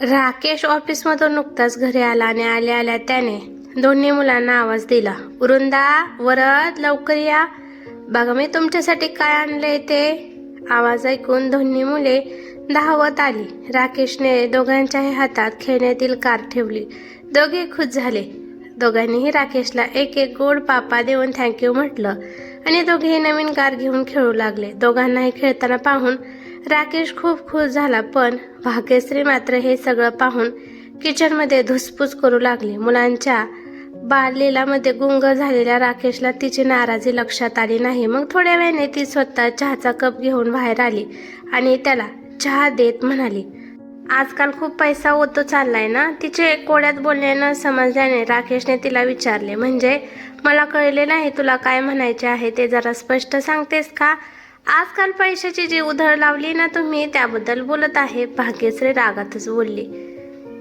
राकेश ऑफिसमधून नुकताच घरी आला आणि आल्या आल्या त्याने दोन्ही मुलांना आवाज दिला, वृंदा, वरद, लवकर या, बघा मी तुमच्यासाठी काय आणलंय ते. आवाज ऐकून दोन्ही मुले धावत आली. राकेशने दोघांच्याही हातात खेळण्यातील कार ठेवली. दोघे खुश झाले. दोघांनीही राकेशला एक एक गोड पापा देऊन थँक्यू म्हटलं आणि दोघेही नवीन कार घेऊन खेळू लागले. दोघांनाही खेळताना पाहून राकेश खूप खुश झाला, पण भाग्यश्री मात्र हे सगळं पाहून किचनमध्ये धुसफूस करू लागली. मुलांच्या बाललीलामध्ये गुंग झालेल्या राकेशला तिची नाराजी लक्षात आली नाही. मग थोड्या वेळाने ती स्वतः चहाचा कप घेऊन बाहेर आली आणि त्याला चहा देत म्हणाली, आजकाल खूप पैसा होतो चाललाय ना. तिचे कोड्यात बोलणे न समजल्याने राकेशने तिला विचारले, म्हणजे मला कळले नाही, तुला काय म्हणायचे आहे ते जरा स्पष्ट सांगतेस का? आजकाल पैशाची जी उधळ लावली ना तुम्ही, त्याबद्दल बोलत आहे. भाग्यश्री रागातच बोलली,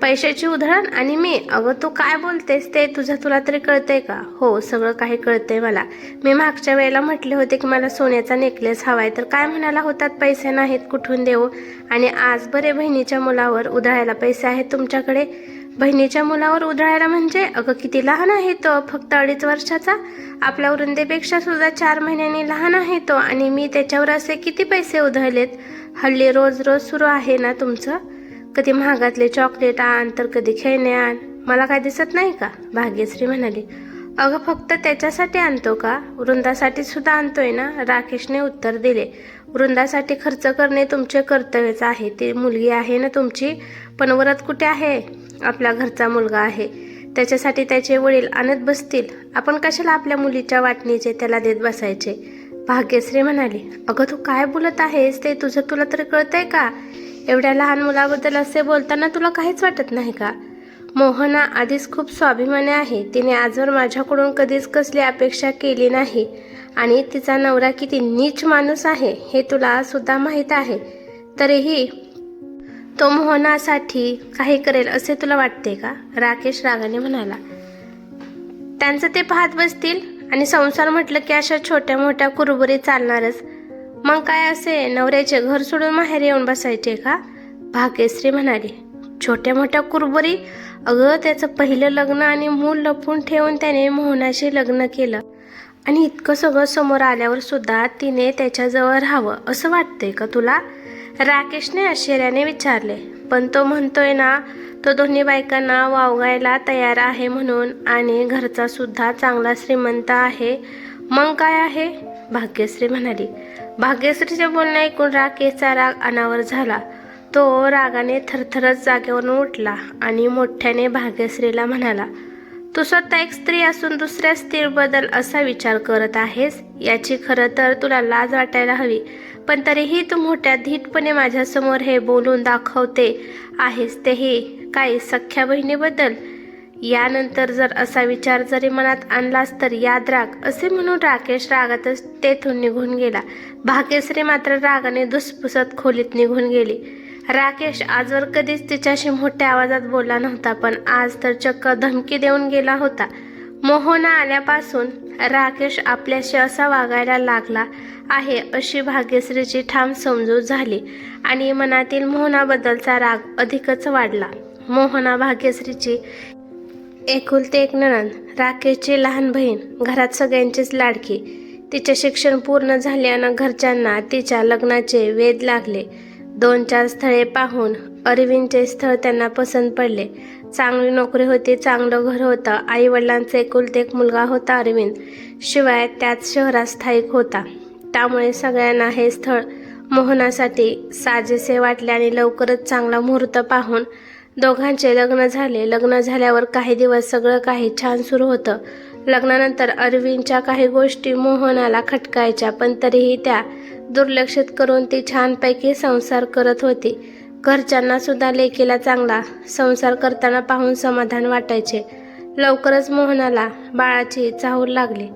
पैशाची उधळण आणि मी? अगं तू काय बोलतेस ते तुला तरी कळतंय का? हो, सगळं काही कळतंय मला. मी मागच्या वेळेला म्हटले होते की मला सोन्याचा नेकलेस हवाय, तर काय म्हणाला होतात, पैसे नाहीत, कुठून देऊ? आणि आज बरे बहिणीच्या मुलावर उधळायला पैसे आहेत तुमच्याकडे. बहिणीच्या मुलावर उधळायला म्हणजे? अगं किती लहान आहे तो, फक्त 2.5 वर्षाचा. आपल्या वृंदेपेक्षा सुद्धा 4 महिन्यांनी लहान आहे तो, आणि मी त्याच्यावर असे किती पैसे उधळलेत. हल्ली रोज रोज सुरू आहे ना तुमचं. कधी महागातले चॉकलेट आण तर कधी खेळणे आण. मला काय दिसत नाही का? भाग्यश्री म्हणाली, अगं फक्त त्याच्यासाठी आणतो का? वृंदासाठी सुद्धा आणतोय ना. राकेशने उत्तर दिले, वृंदासाठी खर्च करणे तुमचे कर्तव्यच आहे. ती मुलगी आहे ना तुमची. पण वरद कुठे आहे? आपला घरचा मुलगा आहे, त्याच्यासाठी त्याचे वडील आणत बसतील. आपण कशाला आपल्या मुलीच्या वाटणीचे त्याला देत बसायचे? भाग्यश्री म्हणाली, अगं तू काय बोलत आहेस ते तुला तरी कळतंय का? एवढ्या लहान मुलाबद्दल असे बोलताना तुला काहीच वाटत नाही का? मोहना आधीच खूप स्वाभिमानी आहे. तिने आजवर माझ्याकडून कधीच कसली अपेक्षा केली नाही, आणि तिचा नवरा किती नीच माणूस आहे हे तुला सुद्धा माहीत आहे. तरीही तो मोहनासाठी काही करेल असे तुला वाटते का? राकेश रागाने म्हणाला, त्यांचं ते पाहत बसतील. आणि संसार म्हटलं की अशा छोट्या मोठ्या कुरबुरी चालणारच. मग काय असे नवऱ्याचे घर सोडून माहेर येऊन बसायचे का? भाग्यश्री म्हणाली, छोट्या मोठ्या कुरबुरी? अगं त्याचं पहिलं लग्न आणि मूल लपवून ठेवून त्याने मोहनाशी लग्न केलं, आणि इतकं सगळं समोर आल्यावर सुद्धा तिने त्याच्याजवळ राहावं असं वाटतंय का तुला? राकेशने आश्चर्याने विचारले. पण तो म्हणतोय ना, तो दोन्ही बायकांना वावगायला तयार आहे म्हणून, आणि घरचा सुद्धा चांगला श्रीमंत आहे. मग काय आहे? भाग्यश्री म्हणाली. भाग्यश्रीचे बोलणे ऐकून राकेशचा राग अनावर झाला. तो रागाने थरथरत जागेवरून उठला आणि मोठ्याने भाग्यश्रीला म्हणाला, तू स्वतः एक स्त्री असून दुसऱ्या स्त्रीबद्दल असा विचार करत आहेस, याची खरं तर तुला लाज वाटायला हवी. पण तरीही तू मोठ्या धीटपणे माझ्यासमोर हे बोलून दाखवते आहेस, तेही काय सख्ख्या बहिणीबद्दल? यानंतर जर असा विचार जरी मनात आणलास तर याद राख, असे म्हणून राकेश रागातच तेथून निघून गेला. भाग्यश्री मात्र रागाने धुसफुसत खोलीत निघून गेली. राकेश आजवर कधीच तिच्याशी मोठ्या आवाजात बोलला नव्हता, पण आज तर चक्क धमकी देऊन गेला होता. मोहना आल्यापासून राकेश आपल्याशी असा वागायला लागला आहे अशी भाग्यश्रीची ठाम समजूत झाली, आणि मनातील मोहनाबद्दलचा राग अधिकच वाढला. मोहना भाग्यश्रीची एकुलती एक नणंद, राकेशची लहान बहीण, घरात सगळ्यांचीच लाडकी. तिचे शिक्षण पूर्ण झाले आणि घरच्यांना तिच्या लग्नाचे वेध लागले. 2-4 स्थळे पाहून अरविंदचे स्थळ त्यांना पसंत पडले. चांगली नोकरी होती, चांगलं घर होतं, आई वडिलांचा एकुलते एक मुलगा होता अरविंद, शिवाय त्याच शहरात स्थायिक होता. त्यामुळे सगळ्यांना हे स्थळ मोहनासाठी साजेसे वाटले, आणि लवकरच चांगला मुहूर्त पाहून दोघांचे लग्न झाले. लग्न झाल्यावर काही दिवस सगळं काही छान सुरू होतं. लग्नानंतर अरविंदच्या काही गोष्टी मोहनाला खटकायच्या, पण तरीही त्या दुर्लक्षित करून ती छानपैकी संसार करत होती. घरच्यांना सुद्धा लेकीला चांगला संसार करताना पाहून समाधान वाटायचे. लवकरच मोहनाला बाळाची चाहूल लागली.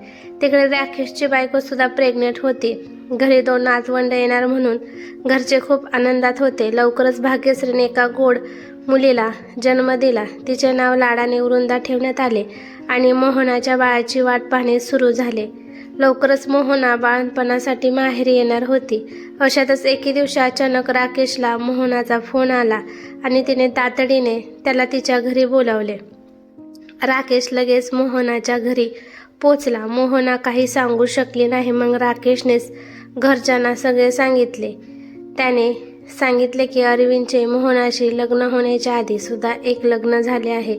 तिकडे राकेशची बायको सुद्धा प्रेग्नेंट होती. घरी 2 नातवंड येणार म्हणून घरचे खूप आनंदात होते. लवकरच भाग्यश्रीने एका गोड मुलीला जन्म दिला. तिचे नाव लाडाने वृंदा ठेवण्यात आले, आणि मोहनाच्या बाळाची वाट पाहणे सुरू झाले. लवकरच मोहना बाळंतपणासाठी माहेरी येणार होती. अशातच एके दिवशी अचानक राकेशला मोहनाचा फोन आला आणि तिने तातडीने त्याला तिच्या घरी बोलावले. राकेश लगेच मोहनाच्या घरी पोचला. मोहना काही सांगू शकली नाही. मग राकेशनेच घरच्यांना सगळे सांगितले. त्याने सांगितले की अरविंदचे मोहनाशी लग्न होण्याच्या आधी सुद्धा एक लग्न झाले आहे.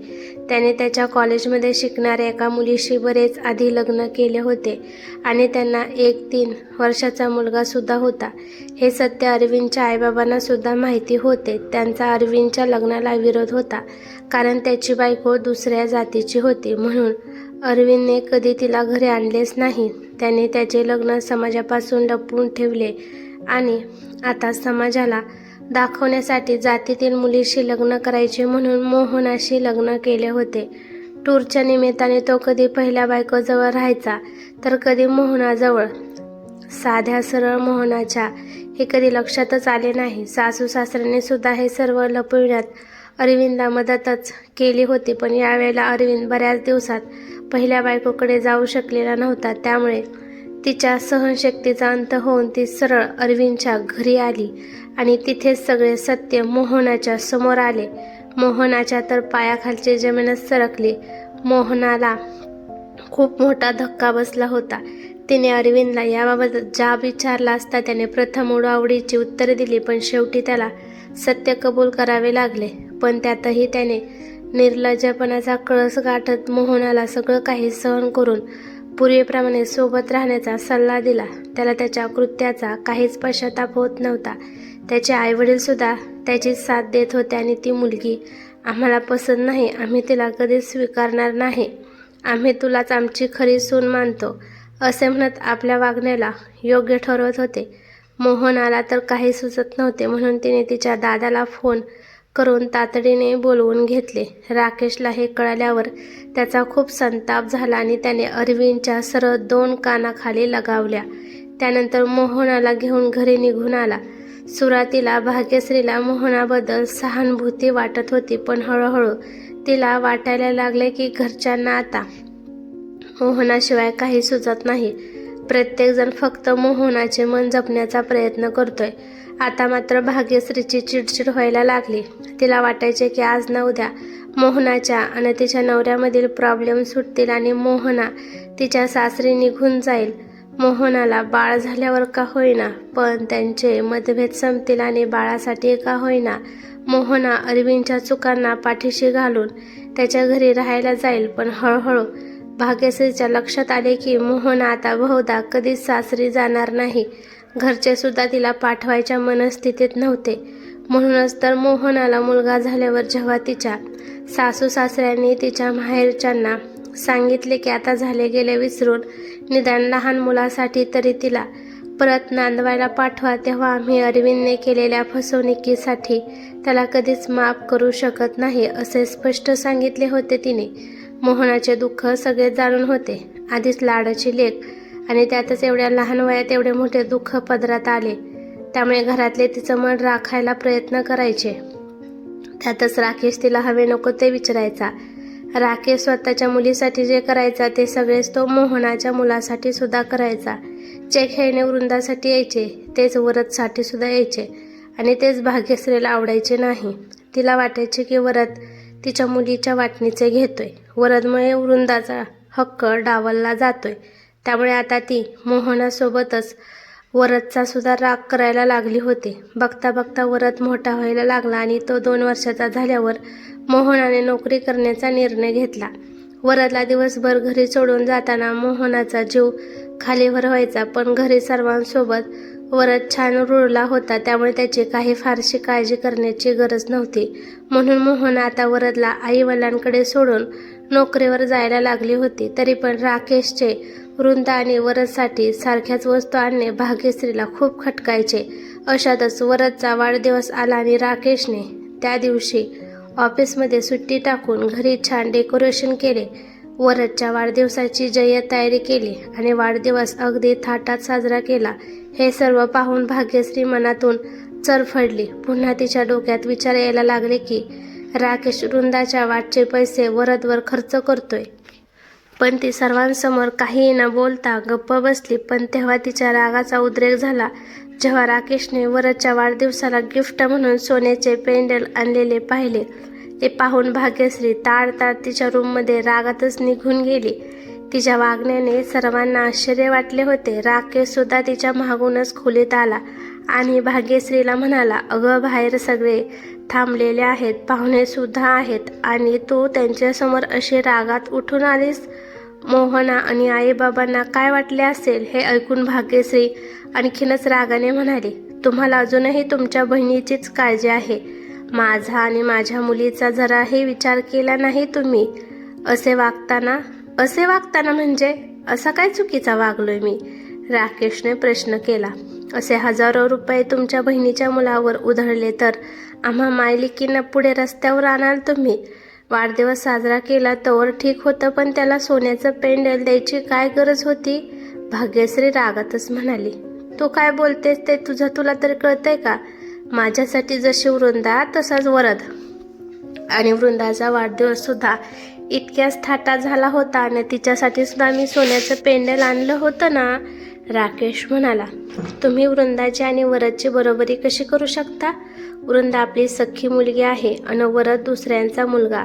त्याने त्याच्या कॉलेजमध्ये शिकणाऱ्या एका मुलीशी बरेच आधी लग्न केले होते आणि त्यांना एक 3 वर्षाचा मुलगा सुद्धा होता. हे सत्य अरविंदच्या आईबाबांना सुद्धा माहिती होते. त्यांचा अरविंदच्या लग्नाला विरोध होता कारण त्याची बायको दुसऱ्या जातीची होती. म्हणून अरविंदने कधी तिला घरी आणलेच नाही. त्याने त्याचे लग्न समाजापासून लपवून ठेवले आणि आता समाजाला दाखवण्यासाठी जातीतील मुलीशी लग्न करायचे म्हणून मोहनाशी लग्न केले होते. टूरच्या निमित्ताने तो कधी पहिल्या बायकोजवळ राहायचा तर कधी मोहनाजवळ. साध्या सरळ मोहनाच्या हे कधी लक्षातच आले नाही. सासू सासऱ्याने सुद्धा हे सर्व लपविण्यात अरविंदला मदतच केली होती. पण यावेळेला अरविंद बऱ्याच दिवसात पहिल्या बायकोकडे जाऊ शकलेला नव्हता. त्यामुळे तिच्या सहनशक्तीचा अंत होऊन ती सरळ अरविंदच्या घरी आली आणि तिथेच सगळे सत्य मोहनाच्या समोर आले. मोहनाच्या तर पायाखालची जमीनच सरकली. मोहनाला खूप मोठा धक्का बसला होता. तिने अरविंदला याबाबत जाब विचारला असता त्याने प्रथम उडवाउडीची उत्तरे दिली, पण शेवटी त्याला सत्य कबूल करावे लागले. पण त्यातही त्याने निर्लज्जपणाचा कळस गाठत मोहनाला सगळं काही सहन करून पूर्वीप्रमाणे सोबत राहण्याचा सल्ला दिला. त्याला त्याच्या कृत्याचा काहीच पश्चाताप होत नव्हता. त्याचे आईवडील सुद्धा त्याची साथ देत होते आणि ती मुलगी आम्हाला पसंत नाही, आम्ही तिला कधीच स्वीकारणार नाही, आम्ही तुलाच आमची खरी सून मानतो असे म्हणत आपल्या वागण्याला योग्य ठरवत होते. मोहनाला तर काही सुचत नव्हते. म्हणून तिने तिच्या दादाला फोन करून तातडीने बोलवून घेतले. राकेशला हे कळल्यावर त्याचा खूप संताप झाला आणि त्याने अरविंदच्या सरळ 2 कानाखाली लगावल्या. त्यानंतर मोहनाला घेऊन घरी निघून आला. सुरुवातीला भाग्यश्रीला मोहनाबद्दल सहानुभूती वाटत होती, पण हळूहळू तिला वाटायला लागले की घरच्यांना आता मोहनाशिवाय काही सुचत नाही. प्रत्येकजण फक्त मोहनाचे मन जपण्याचा प्रयत्न करतोय. आता मात्र भाग्यश्रीची चिडचिड व्हायला लागली. तिला वाटायचे की आज ना उद्या मोहनाच्या आणि तिच्या नवऱ्यामधील प्रॉब्लेम सुटतील आणि मोहना तिच्या सासरी निघून जाईल. मोहनाला बाळ झाल्यावर का होईना पण त्यांचे मतभेद संपतील आणि बाळासाठी का होईना मोहना अरविंदच्या चुकांना पाठीशी घालून त्याच्या घरी राहायला जाईल. पण हळूहळू भाग्यश्रीच्या लक्षात आले की मोहना आता बहुधा कधीच सासरी जाणार नाही. घरचे सुद्धा तिला पाठवायच्या मनस्थितीत नव्हते. म्हणूनच तर मोहनाला मुलगा झाल्यावर जेव्हा तिच्या सासू सासऱ्यांनी तिच्या माहेरच्यांना सांगितले की आता झाले गेले विसरून निदान लहान मुलासाठी तरी तिला परत नांदवायला पाठवा, तेव्हा आम्ही अरविंदने केलेल्या फसवणुकीसाठी त्याला कधीच माफ करू शकत नाही असे स्पष्ट सांगितले होते तिने. मोहनाचे दुःख सगळे जाणून होते. आधीच लाडाची लेक आणि त्यातच एवढ्या लहान वयात एवढे मोठे दुःख पदरात आले. त्यामुळे घरातले तिचं मन राखायला प्रयत्न करायचे. त्यातच राकेश तिला हवे नको ते विचारायचा. राकेश स्वतःच्या मुलीसाठी जे करायचा ते सगळेच तो मोहनाच्या मुलासाठी सुद्धा करायचा. जे खेळणे वृंदासाठी यायचे तेच वरदसाठी सुद्धा यायचे आणि तेच भाग्यश्रीला आवडायचे नाही. तिला वाटायचे की वरद तिच्या मुलीच्या वाटणीचे घेतोय. वरदमुळे वृंदाचा हक्क डावलला जातोय. त्यामुळे आता ती मोहनासोबतच वरदचा सुद्धा राग करायला लागली होती. बघता बघता वरद मोठा व्हायला लागला आणि तो 2 वर्षाचा झाल्यावर मोहनाने नोकरी करण्याचा निर्णय घेतला. वरदला दिवसभर घरी सोडून जाताना मोहनाचा जीव खालीवर व्हायचा. पण घरी सर्वांसोबत वरद छान रुळला होता. त्यामुळे त्याची काही फारशी काळजी करण्याची गरज नव्हती. म्हणून मोहना आता वरदला आईवडिलांकडे सोडून नोकरीवर जायला लागली होती. तरी पण राकेशचे वृंदा आणि वरदसाठी सारख्याच वस्तू आणणे भाग्यश्रीला खूप खटकायचे. अशातच वरदचा वाढदिवस आला आणि राकेशने त्या दिवशी ऑफिसमध्ये सुट्टी टाकून घरी छान डेकोरेशन केले. वरदच्या वाढदिवसाची जय्यत तयारी केली आणि वाढदिवस अगदी थाटात साजरा केला. हे सर्व पाहून भाग्यश्री मनातून चरफडली. पुन्हा तिच्या डोक्यात विचार यायला लागले की राकेश वृंदाच्या वाटचे पैसे वरदवर खर्च करतोय. पण ती सर्वांसमोर काहीही न बोलता गप्प बसली. पण तेव्हा तिच्या रागाचा उद्रेक झाला जेव्हा राकेशने वरच्या वाढदिवसाला गिफ्ट म्हणून सोन्याचे पेंडल आणलेले पाहिले. ते पाहून भाग्यश्री ताडताड तिच्या रूममध्ये रागातच निघून गेली. तिच्या वागण्याने सर्वांना आश्चर्य वाटले होते. राकेश सुद्धा तिच्या मागूनच खोलीत आला आणि भाग्यश्रीला म्हणाला, अगं बाहेर सगळे थांबलेले आहेत, पाहुणे सुद्धा आहेत आणि तू त्यांच्यासमोर अशी रागात उठून आलीस. मोहना आणि आईबाबांना काय वाटले असेल हे ऐकून भाग्यश्री आणखीनच रागाने म्हणाली, तुम्हाला अजूनही तुमच्या बहिणीचीच काळजी आहे. माझा आणि माझ्या मुलीचा जराही विचार केला नाही तुम्ही. असे वागताना म्हणजे असा काय चुकीचा वागलोय मी? राकेशने प्रश्न केला. असे हजारो रुपये तुमच्या बहिणीच्या मुलावर उधळले तर आम्हा मायलिकींना पुढे रस्त्यावर आणाल तुम्ही. वाढदिवस साजरा केला तर ठीक होतं, पण त्याला सोन्याचं पेंडल द्यायची काय गरज होती? भाग्यश्री रागातच म्हणाली, तू काय बोलतेस ते तुला तरी कळतंय का? माझ्यासाठी जशी वृंदा तसाच वरद. आणि वृंदाचा वाढदिवस सुद्धा इतक्याच थाटात झाला होता आणि तिच्यासाठी सुद्धा मी सोन्याचं पेंडल आणलं होतं ना. राकेश म्हणाला, तुम्ही वृंदाची आणि वरदची बरोबरी कशी करू शकता? वृंदा आपली सख्खी मुलगी आहे अन वरद दुसऱ्यांचा मुलगा.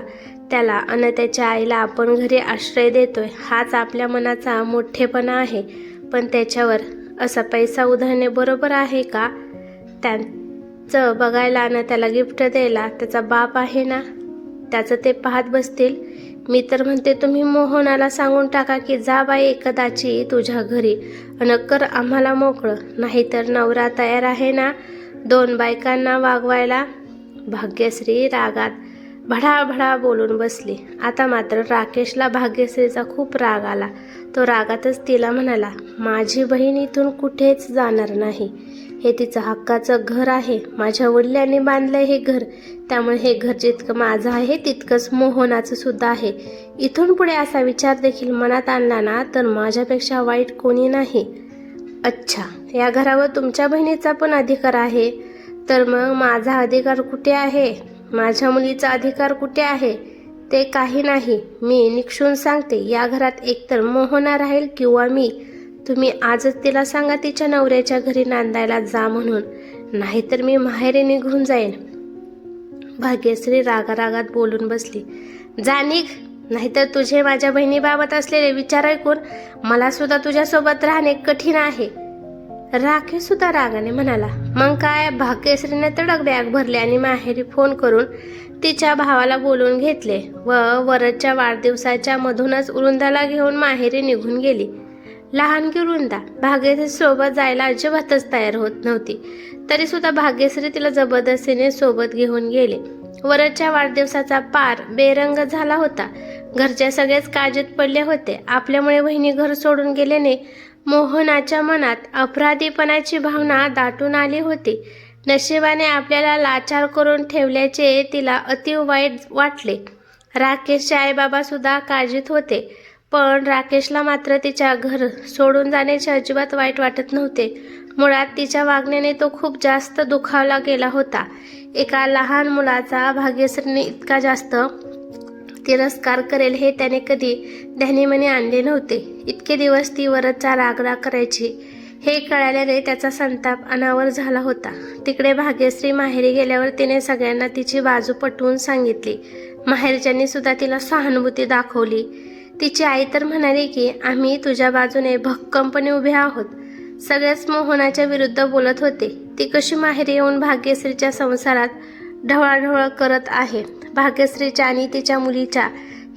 त्याला अन त्याच्या आईला आपण घरी आश्रय देतोय हाच आपल्या मनाचा मोठेपणा आहे. पण त्याच्यावर असा पैसा उधळणे बरोबर आहे का? त्यांचं बघायला आणि त्याला गिफ्ट द्यायला त्याचा बाप आहे ना, त्याचं ते पाहत बसतील. मी तर म्हणते तुम्ही मोहनाला सांगून टाका की जा बाई कदाची तुझ्या घरी अन कर आम्हाला मोकळं, नाहीतर नवरा तयार आहे ना 2 बायकांना वागवायला. भाग्यश्री रागात भडाभडा बोलून बसली. आता मात्र राकेशला भाग्यश्रीचा खूप राग आला. तो रागातच तिला म्हणाला, माझी बहीण इथून कुठेच जाणार नाही. हे तिचं हक्काचं घर आहे. माझ्या वडिलांनी बांधलंय हे घर, त्यामुळे हे घर जितकं माझं आहे तितकंच मोहनाचं सुद्धा आहे. इथून पुढे असा विचार देखील मनात आणला ना तर माझ्यापेक्षा वाईट कोणी नाही. अच्छा, या घरावर तुमच्या बहिणीचा पण अधिकार आहे, तर मग माझा अधिकार कुठे आहे? माझ्या मुलीचा अधिकार कुठे आहे? ते काही नाही. मी निक्षून सांगते, या घरात एकतर मोहना राहील किंवा मी. तुम्ही आजच तिला सांगा तिच्या नवऱ्याच्या घरी नांदायला जा म्हणून, नाहीतर मी माहेरी निघून जाईन. भाग्यश्री रागारागात बोलून बसली. जा निघ, नाहीतर तुझे माझ्या बहिणीबाबत असलेले विचार ऐकून मला सुद्धा तुझ्यासोबत राहणे कठीण आहे. राकेश सुद्धा रागाने म्हणाला. मग काय? भाग्यश्रीने तडक बॅग भरले आणि माहेरी फोन करून तिच्या भावाला बोलवून घेतले व वरदच्या वाढदिवसाच्या मधूनच वृंदाला घेऊन माहेरी निघून गेली. लहानगी वृंदा भाग्यश्री सोबत जायला अजिबातच तयार होत नव्हती, तरी सुद्धा भाग्यश्री तिला जबरदस्तीने सोबत घेऊन गेले. वरदच्या वाढदिवसाचा पार बेरंग झाला होता. घरचे सगळेच काळजीत पडले होते. आपल्यामुळे वहिनी घर सोडून गेल्याने मोहनाच्या मनात अपराधीपणाची भावना दाटून आली होती. नशिबाने आपल्याला लाचार करून ठेवल्याचे तिला अतिव वाईट वाटले. राकेशचे आईबाबा सुद्धा काळजीत होते, पण राकेशला मात्र तिच्या घर सोडून जाण्याचे अजिबात वाईट वाटत नव्हते. मुळात तिच्या वागण्याने तो खूप जास्त दुखावला गेला होता. एका लहान मुलाचा भाग्यश्रीने इतका जास्त तिरस्कार करेल हे त्याने कधी ध्यानीमनी आणले नव्हते. इतके दिवस ती वरदचा रागराग करायची हे कळाल्याने त्याचा संताप अनावर झाला होता. तिकडे भाग्यश्री माहेरी गेल्यावर तिने सगळ्यांना तिची बाजू पटवून सांगितली. माहेरच्यांनी सुद्धा तिला सहानुभूती दाखवली. तिची आई तर म्हणाली की आम्ही तुझ्या बाजूने भक्कमपणे उभे आहोत. सगळेच मोहनाच्या विरुद्ध बोलत होते. ती कशी माहेरी येऊन भाग्यश्रीच्या संसारात ढवळाढवळ करत आहे, भाग्यश्रीच्या आणि तिच्या मुलीच्या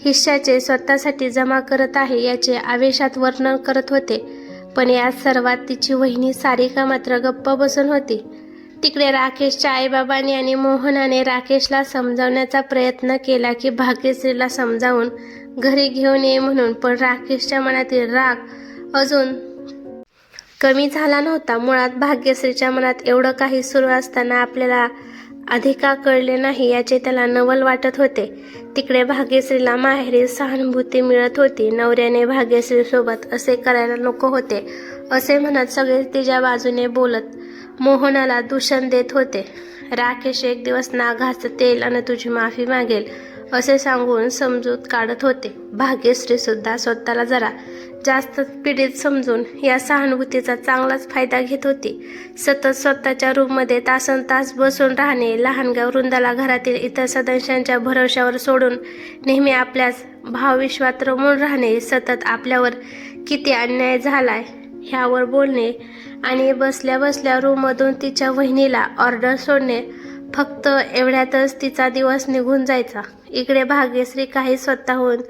हिश्श्याचे स्वतःसाठी जमा करत आहे याचे आवेशात वर्णन करत होते. पण या सर्वात तिची वहिनी सारिका मात्र गप्प बसून होती. तिकडे राकेशच्या आईबाबांनी आणि मोहनाने राकेशला समजावण्याचा प्रयत्न केला की भाग्यश्रीला समजावून घरी घेऊन ये म्हणून, पण राकेशच्या मनातील राग अजून कमी झाला नव्हता. मुळात भाग्यश्रीच्या मनात एवढं काही सुरू असताना आपल्याला अधिका कळले नाही याचे त्याला नवल वाटत होते. तिकडे भाग्यश्रीला माहेरी सहानुभूती मिळत होती. नवऱ्याने भाग्यश्रीसोबत असे करायला नको होते असे म्हणत सगळे तिच्या बाजूने बोलत मोहनाला दूषण देत होते. राकेश एक दिवस नागाचं तेल आणि तुझी माफी मागेल असे सांगून समजूत काढत होते. भाग्यश्री सुद्धा स्वतःला जरा जास्त पीडित समजून या सहानुभूतीचा चांगलाच फायदा घेत होती. सतत स्वतःच्या रूममध्ये तासनतास बसून राहणे, लहानग्या वृंदाला घरातील इतर सदस्यांच्या भरवशावर सोडून नेहमी आपल्याच भावविश्वात रमून राहणे, सतत आपल्यावर किती अन्याय झालाय ह्यावर बोलणे आणि बसल्या बसल्या रूममधून तिच्या वहिनीला ऑर्डर सोडणे, फक्त एवढ्यातच तिचा दिवस निघून जायचा. इकडे भाग्यश्री काही स्वतःहून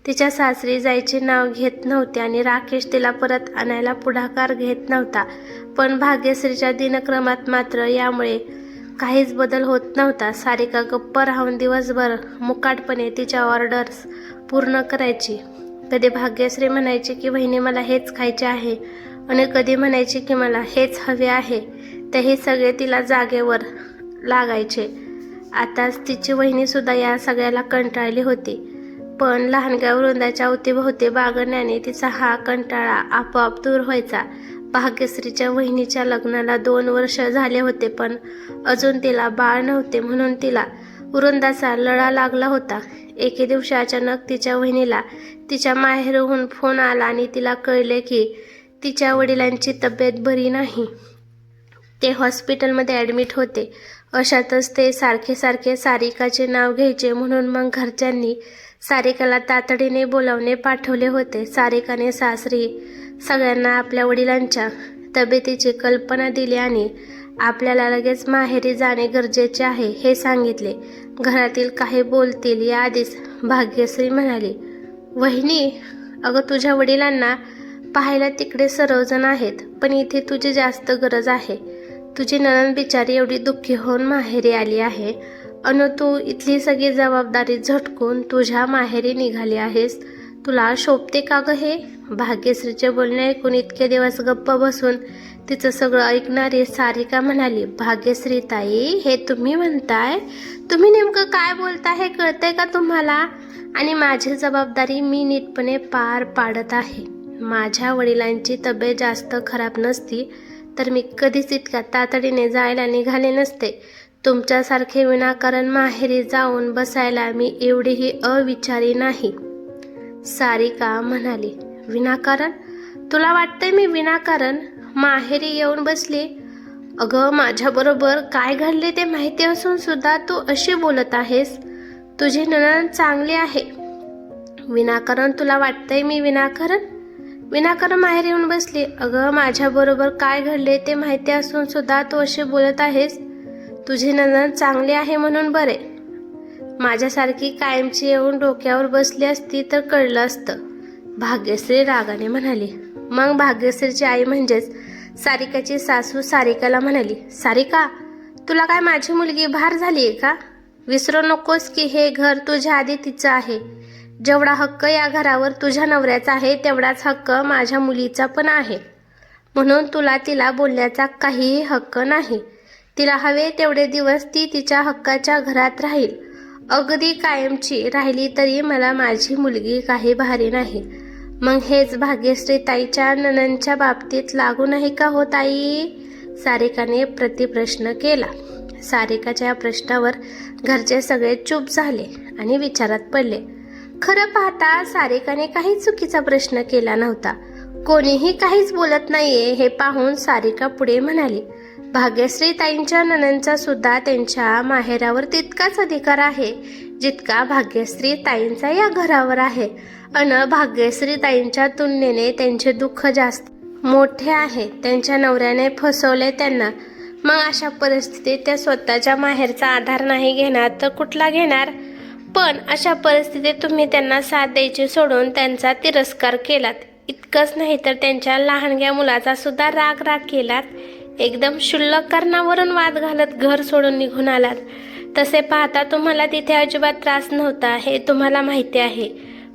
तिच्या सासरी जायचे नाव घेत नव्हते आणि राकेश तिला परत आणायला पुढाकार घेत नव्हता. पण भाग्यश्रीच्या दिनक्रमात मात्र यामुळे काहीच बदल होत नव्हता. सारिका गप्प राहून दिवसभर मुकाटपणे तिच्या ऑर्डर्स पूर्ण करायची. कधी भाग्यश्री म्हणायची की वहिनी मला हेच खायचे आहे आणि कधी म्हणायची की मला हेच हवे आहे. तेही सगळे तिला जागेवर लागायचे. आताच तिची वहिनी सुद्धा या सगळ्याला कंटाळली होती. पण लहानग्या वृंदाच्या अवतीभोवती बागडण्याने तिचा हा कंटाळा आपोआप दूर व्हायचा. भाग्यश्रीच्या वहिनीच्या लग्नाला 2 वर्ष झाले होते, पण अजून तिला बाळ नव्हते, म्हणून तिला वृंदाचा लळा लागला होता. एके दिवशी अचानक तिच्या वहिनीला तिच्या माहेरहून फोन आला आणि तिला कळले की तिच्या वडिलांची तब्येत बरी नाही. ते हॉस्पिटलमध्ये ॲडमिट होते. अशातच ते सारखे सारखे सारिकाचे नाव घ्यायचे, म्हणून मग घरच्यांनी सारिकाला तातडीने बोलावणे पाठवले होते. सारिकाने सासरी सगळ्यांना आपल्या वडिलांच्या तब्येतीची कल्पना दिली आणि आपल्याला लगेच माहेरी जाणे गरजेचे आहे हे सांगितले. घरातील काही बोलतील याआधीच भाग्यश्री म्हणाली, वहिनी अगं तुझ्या वडिलांना पाहायला तिकडे सर्वजण आहेत, पण इथे तुझी जास्त गरज आहे. तुझी नणंद बिचारी एवढी दुःखी होऊन माहेरी आली आहे अन तू इथली सगळी जबाबदारी झटकून तुझ्या माहेरी निघाली आहेस. तुला शोभते का ग हे? भाग्यश्रीचे बोलणे ऐकून इतके दिवस गप्प बसून तिचं सगळं ऐकणारी सारिका म्हणाली, भाग्यश्री ताई हे तुम्ही म्हणताय, तुम्ही नेमकं काय बोलता हे कळतंय का तुम्हाला? आणि माझी जबाबदारी मी नीटपणे पार पाडत आहे. माझ्या वडिलांची तब्येत जास्त खराब नसती तर मी कधीच इतक्या तातडीने जायला निघाले नसते. तुमच्यासारखे विनाकारण माहेरी जाऊन बसायला मी एवढीही अविचारी नाही. सारिका म्हणाली, विनाकारण? तुला वाटतंय मी विनाकारण माहेरी येऊन बसली? अगं माझ्याबरोबर काय घडले ते माहिती असून सुद्धा तू अशी बोलत आहेस. तुझी नणंद चांगली आहे. विनाकारण तुला वाटतंय मी विनाकारण माहेरी येऊन बसली? अगं माझ्याबरोबर काय घडले ते माहिती असून सुद्धा तू अशी बोलत आहेस. तुझी नणंद चांगली आहे म्हणून बरे. माझ्यासारखी कायमची येऊन डोक्यावर बसली असती तर कळलं असतं. भाग्यश्री रागाने म्हणाली. मग भाग्यश्रीची आई म्हणजेच सारिकाची सासू सारिकाला म्हणाली, सारिका तुला काय माझी मुलगी भार झाली आहे का? विसरू नकोस की हे घर तुझ्या आधी तिचं आहे. जेवढा हक्क या घरावर तुझ्या नवऱ्याचा आहे तेवढाच हक्क माझ्या मुलीचा पण आहे. म्हणून तुला तिला बोलण्याचा काहीही हक्क नाही. तिला हवे तेवढे दिवस ती तिच्या हक्काच्या घरात राहील. अगदी कायमची राहिली तरी मला माझी मुलगी काही भारी नाही. मग हेच भाग्यश्री ताईच्या नणंदच्या बाबतीत लागू नाही का हो ताई? सारिकाने प्रतिप्रश्न केला. सारिकाच्या या प्रश्नावर घरचे सगळे चूप झाले आणि विचारात पडले. खरं पाहता सारिकाने काही चुकीचा प्रश्न केला नव्हता. कोणीही काहीच बोलत नाहीये हे पाहून सारिका पुढे म्हणाली, भाग्यश्री ताईंच्या नणंदचा सुद्धा त्यांच्या माहेरावर तितकाच अधिकार आहे जितका भाग्यश्री ताईंचा या घरावर आहे. अन भाग्यश्री ताईंच्या तुलनेने त्यांचे दुःख जास्त मोठे आहे. त्यांच्या नवऱ्याने फसवले त्यांना. मग अशा परिस्थितीत त्या स्वतःच्या माहेरचा आधार नाही घेणार तर कुठला घेणार? पण अशा परिस्थितीत तुम्ही त्यांना साथ द्यायची सोडून त्यांचा तिरस्कार केलात. इतकंच नाही तर त्यांच्या लहानग्या मुलाचा सुद्धा राग केलात. एकदम क्षुल्लक कारणावरून वाद घालत घर सोडून निघून आलात. तसे पाहता तुम्हाला तिथे अजिबात त्रास नव्हता हे तुम्हाला माहिती आहे.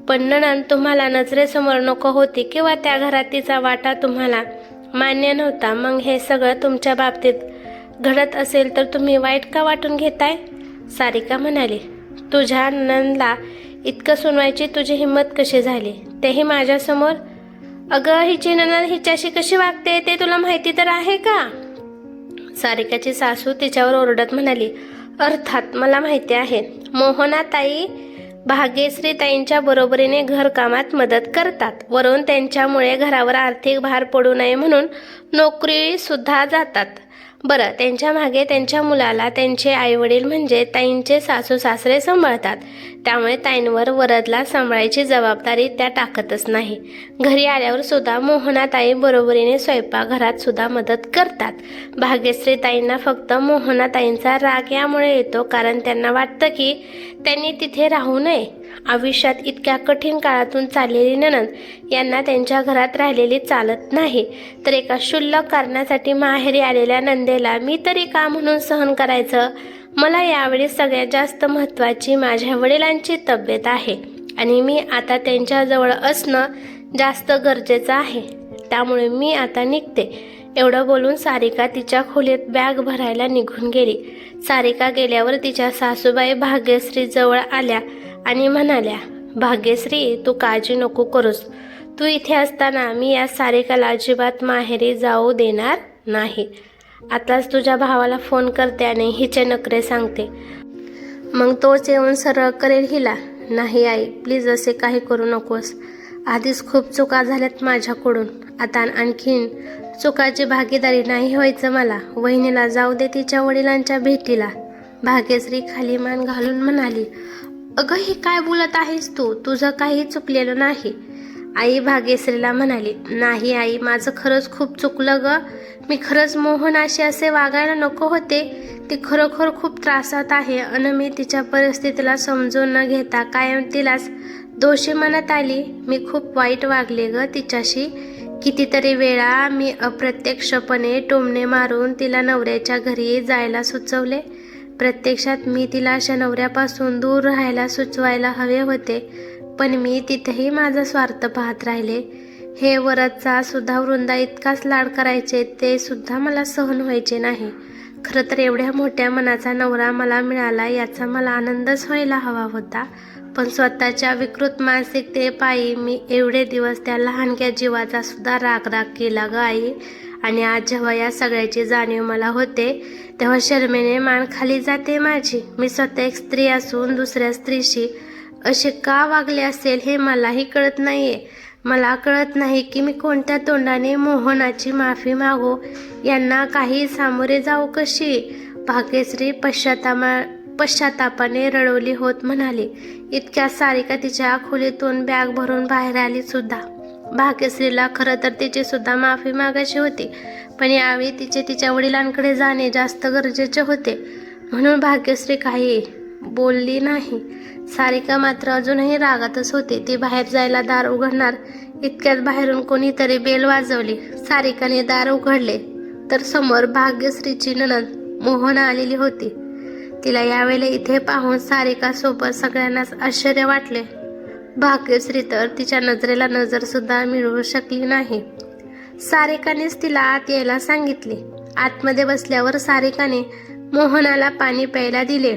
पण नणंद तुम्हाला नजरेसमोर नको होती किंवा त्या घरात तिचा वाटा तुम्हाला मान्य नव्हता. मग हे सगळं तुमच्या बाबतीत घडत असेल तर तुम्ही वाईट का वाटून घेताय? सारिका म्हणाली, तुझ्या नणंदला इतकं सुनवायची तुझी हिंमत कशी झाली? तेही माझ्यासमोर? अगं हिची नणंद हिच्याशी कशी वागते ते तुला माहिती तर आहे का? सारिकाची सासू तिच्यावर ओरडत म्हणाली, अर्थात मला माहिती आहे. मोहना ताई भाग्यश्री ताईंच्या बरोबरीने घरकामात मदत करतात. वरून त्यांच्यामुळे घरावर आर्थिक भार पडू नये म्हणून नोकरी सुद्धा जातात. बरं, त्यांच्या मागे त्यांच्या मुलाला त्यांचे आईवडील म्हणजे ताईंचे सासू सासरे सांभाळतात. त्यामुळे ताईंवर वरदला सांभाळायची जबाबदारी त्या टाकतच नाही. घरी आल्यावर सुद्धा मोहनाताई बरोबरीने स्वयंपाकघरात सुद्धा मदत करतात. भाग्यश्री ताईंना फक्त मोहनाताईंचा राग यामुळे येतो, कारण त्यांना वाटतं की त्यांनी तिथे राहू नये. आयुष्यात इतक्या कठीण काळातून चाललेली नणंद यांना त्यांच्या घरात राहिलेली चालत नाही, तर एका क्षुल्लक कारणासाठी माहेरी आलेल्या नंदेला मी तरी का म्हणून सहन करायचं. मला यावेळी सगळ्यात जास्त महत्त्वाची माझ्या वडिलांची तब्येत आहे आणि मी आता त्यांच्याजवळ असणं जास्त गरजेचं आहे. त्यामुळे मी आता निघते. एवढं बोलून सारिका तिच्या खोलीत बॅग भरायला निघून गेली. सारिका गेल्यावर तिच्या सासूबाई भाग्यश्री जवळ आल्या आणि म्हणाल्या, भाग्यश्री, तू काळजी नको करूस. तू इथे असताना मी या सारिकाला अजिबात माहेरी जाऊ देणार नाही. आताच तुझ्या भावाला फोन करते आणि हिचे नखरे सांगते, मग तोच येऊन सरळ करेल हिला. नाही आई, प्लीज असे काही करू नकोस. आधीच खूप चुका झाल्यात माझ्याकडून, आता आणखीन चुकाची भागीदारी नाही व्हायचं मला. वहिनीला जाऊ दे तिच्या वडिलांच्या भेटीला. भाग्यश्री खाली मान घालून म्हणाली, अगं हे काय बोलत आहेस तू? तुझं काही चुकलेलं नाही. आई भाग्यश्रीला म्हणाली, नाही आई, माझं खरंच खूप चुकलं ग. मी खरंच मोहनाशी असे वागायला नको होते. ती खरोखर खूप त्रासात आहे आणि मी तिच्या परिस्थितीला समजून न घेता कायम तिलाच दोषी म्हणत आली. मी खूप वाईट वागले ग तिच्याशी. कितीतरी वेळा मी अप्रत्यक्षपणे टोमणे मारून तिला नवऱ्याच्या घरी जायला सुचवले. प्रत्यक्षात मी तिला अशा नवऱ्यापासून दूर राहायला सुचवायला हवे होते, पण मी तिथेही माझा स्वार्थ पाहत राहिले. हे वरदचा सुद्धा वृंदा इतकाच लाड करायचे, ते सुद्धा मला सहन व्हायचे नाही. खरं तर एवढ्या मोठ्या मनाचा नवरा मला मिळाला याचा मला आनंदच व्हायला हवा होता, पण स्वतःच्या विकृत मानसिकतेपायी मी एवढे दिवस त्या लहानक्या जीवाचा सुद्धा राग केला ग आई. आणि आज जेव्हा या सगळ्याची जाणीव मला होते, तेव्हा शरमेने मान खाली जाते माझी. मी स्वतः एक स्त्री असून दुसऱ्या स्त्रीशी असे का वागले असेल हे मलाही कळत नाहीये. मला कळत नाही की मी कोणत्या तोंडाने मोहनाची माफी मागू, यांना काही सामोरे जाऊ कशी. भाग्यश्री पश्चातापाने रडवली होत म्हणाली. इतक्या सारिका तिच्या खोलीतून बॅग भरून बाहेर आली सुद्धा. भाग्यश्रीला खरं तर तिची सुद्धा माफी मागायची होती, पण यावेळी तिचे तिच्या वडिलांकडे जाणे जास्त गरजेचे होते, म्हणून भाग्यश्री काही बोलली नाही. सारिका मात्र अजूनही रागातच होती. ती बाहेर जायला दार उघडणार इतक्यात बाहेरून कोणीतरी बेल वाजवली. सारिकाने दार उघडले तर समोर भाग्यश्रीची नणंद मोहना आलेली होती. तिला यावेळेला इथे पाहून सारिकासोबत सगळ्यांनाच आश्चर्य वाटले. भाग्यश्री तर तिच्या नजरेला नजर सुद्धा मिळवू शकली नाही. सारिकानेच तिला आत यायला सांगितले. आतमध्ये बसल्यावर सारिकाने मोहनाला पाणी प्यायला दिले.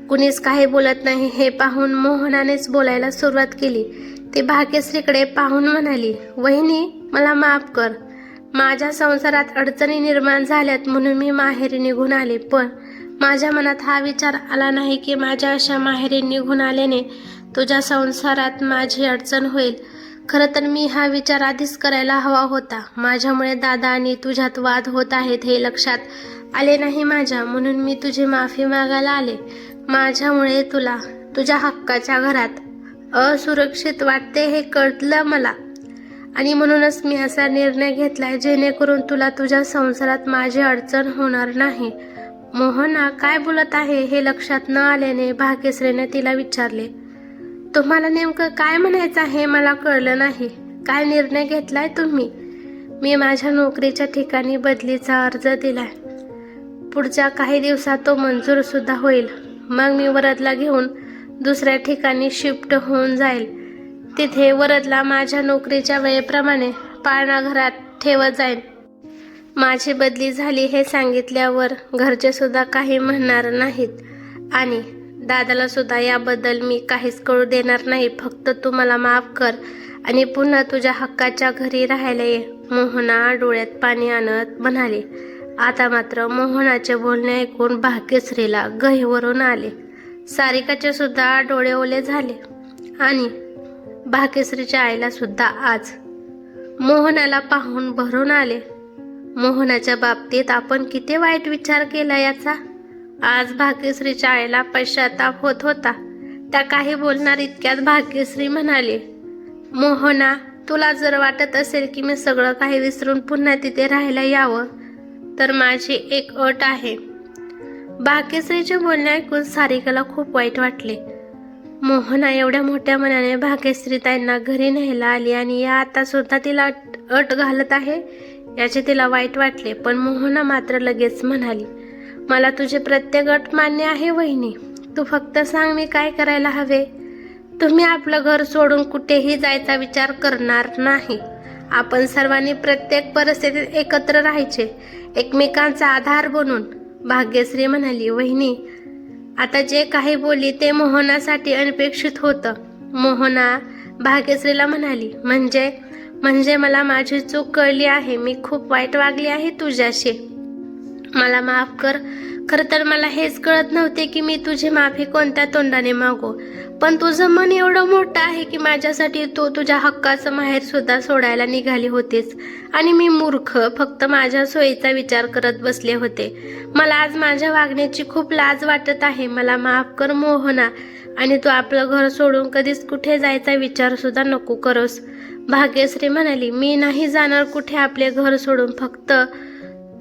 कुणीच काही बोलत नाही हे पाहून मोहनानेच बोलायला सुरुवात केली. ती भाग्यश्रीकडे पाहून म्हणाली, वहिनी, मला माफ कर. माझ्या संसारात अडचणी निर्माण झाल्यात म्हणून मी माहेरी निघून आले, पण माझ्या मनात हा विचार आला नाही की माझ्या अशा माहेरी निघून आल्याने तुझ्या संसारात माझी अडचण होईल. खरं तर मी हा विचार आधीच करायला हवा होता. माझ्यामुळे दादा आणि तुझ्यात वाद होत आहेत हे लक्षात आले नाही माझ्या, म्हणून मी तुझी माफी मागायला आले. माझ्यामुळे तुला तुझ्या हक्काच्या घरात असुरक्षित वाटते हे कळलं मला, आणि म्हणूनच मी असा निर्णय घेतलाय जेणेकरून तुला तुझ्या संसारात माझी अडचण होणार नाही. मोहना काय बोलत आहे हे लक्षात न आल्याने भाग्यश्रीने तिला विचारले, तुम्हाला नेमकं काय म्हणायचं आहे मला कळलं नाही. काय निर्णय घेतलाय तुम्ही? मी माझ्या नोकरीच्या ठिकाणी बदलीचा अर्ज दिलाय. पुढच्या काही दिवसात तो मंजूर सुद्धा होईल. मग मी वरदला घेऊन दुसऱ्या ठिकाणी शिफ्ट होऊन जाईल. तिथे वरदला माझ्या नोकरीच्या वेळेप्रमाणे पाळणाघरात ठेवत जाईल. माझी बदली झाली हे सांगितल्यावर घरचे सुद्धा काही म्हणणार नाहीत आणि दादाला सुद्धा याबद्दल मी काहीच कळू देणार नाही. फक्त तू मला माफ कर आणि पुन्हा तुझ्या हक्काच्या घरी राहायला ये. मोहना डोळ्यात पाणी आणत म्हणाली. आता मात्र मोहनाचे बोलणे ऐकून भाग्यश्रीला गहिवरून आले. सारिकाचे सुद्धा डोळे ओले झाले आणि भाग्यश्रीच्या आईला सुद्धा आज मोहनाला पाहून भरून आले. मोहनाच्या बाबतीत आपण किती वाईट विचार केला याचा आज भाग्यश्रीच्या आईला पश्चाताप होत होता. त्या काही बोलणार इतक्यात भाग्यश्री म्हणाली, मोहना, तुला जर वाटत असेल की मी सगळं काही विसरून पुन्हा तिथे राहायला यावं तर माझी एक अट आहे. भाग्यश्रीचे बोलणे ऐकून सारिकाला खूप वाईट वाटले. मोहना एवढ्या मोठ्या मनाने भाग्यश्री ताईंना घरी न्यायला आली आणि या आता सुद्धा तिला अट घालत आहे याचे तिला वाईट वाटले. पण मोहना मात्र लगेच म्हणाली, मला तुझे प्रत्येक अट मान्य आहे वहिनी. तू फक्त सांग मी काय करायला हवे. तुम्ही आपलं घर सोडून कुठेही जायचा विचार करणार नाही. आपण सर्वांनी प्रत्येक परिस्थितीत एकत्र राहायचे, एकमेकांचा आधार बनून. भाग्यश्री म्हणाली, वहिनी आता जे काही बोलली ते मोहनासाठी अनपेक्षित होतं. मोहना भाग्यश्रीला म्हणाली, म्हणजे मला माझी चूक कळली आहे. मी खूप वाईट वागली आहे तुझ्याशी. मला माफ कर. खरं तर मला हेच कळत नव्हते की मी तुझी माफी कोणत्या तोंडाने मागू. पण तुझं मन एवढं मोठं आहे की माझ्यासाठी तू तुझ्या हक्काचं माहेर सुद्धा सोडायला निघाली होतीस आणि मी मूर्ख फक्त माझ्या सोयीचा विचार करत बसले होते. मला आज माझ्या वागण्याची खूप लाज वाटत आहे. मला माफ कर मोहना आणि तू आपलं घर सोडून कधीच कुठे जायचा विचार सुद्धा नको करोस. भाग्यश्री म्हणाली, मी नाही जाणार कुठे आपले घर सोडून. फक्त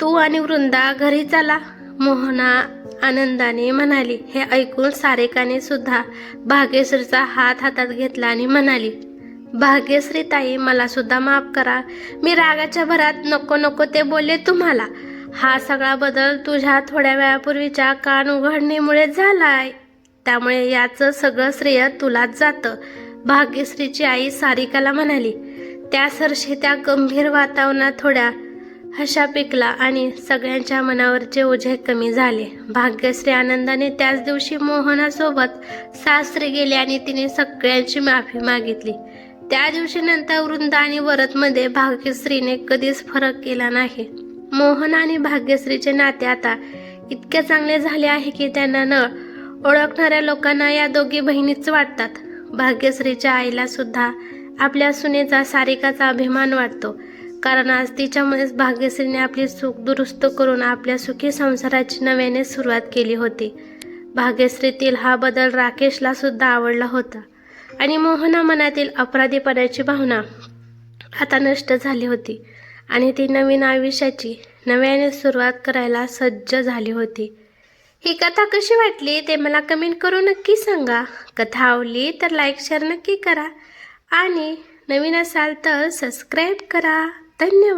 तू आणि वृंदा घरी चला. मोहना आनंदाने म्हणाली. हे ऐकून सारिकाने सुद्धा भाग्यश्रीचा हात हातात घेतला आणि म्हणाली, भाग्यश्री ताई, मला सुद्धा माफ करा. मी रागाच्या भरात नको ते बोलले तुम्हाला. हा सगळा बदल तुझ्या थोड्या वेळापूर्वीच्या कान उघडणीमुळे झालाय, त्यामुळे याचं सगळं श्रेय तुलाच जातं. भाग्यश्रीची आई सारिकाला म्हणाली. त्या सरशी त्या गंभीर वातावरणात थोड्या हशा पिकला आणि सगळ्यांच्या मनावरचे ओझे कमी झाले. भाग्यश्री आनंदाने त्याच दिवशी मोहनासोबत सासरी गेली आणि तिने सगळ्यांची माफी मागितली. त्या दिवशी नंतर वृंदा आणि वरदमध्ये भाग्यश्रीने कधीच फरक केला नाही. मोहन आणि भाग्यश्रीचे नाते आता इतके चांगले झाले आहे की त्यांना न ओळखणाऱ्या लोकांना या दोघी बहिणीच वाटतात. भाग्यश्रीच्या आईला सुद्धा आपल्या सुनेचा सारिकाचा अभिमान वाटतो, कारण आज तिच्यामुळेच भाग्यश्रीने आपली चूक दुरुस्त करून आपल्या सुखी संसाराची नव्याने सुरुवात केली होती. भाग्यश्रीतील हा बदल राकेशला सुद्धा आवडला होता आणि मोहना मनातील अपराधीपणाची भावना आता नष्ट झाली होती आणि ती नवीन आयुष्याची नव्याने सुरुवात करायला सज्ज झाली होती. ही कथा कशी वाटली ते मला कमेंट करून नक्की सांगा. कथा आवडली तर लाईक शेअर नक्की करा आणि नवीन असाल तर सबस्क्राईब करा. धन्यवाद.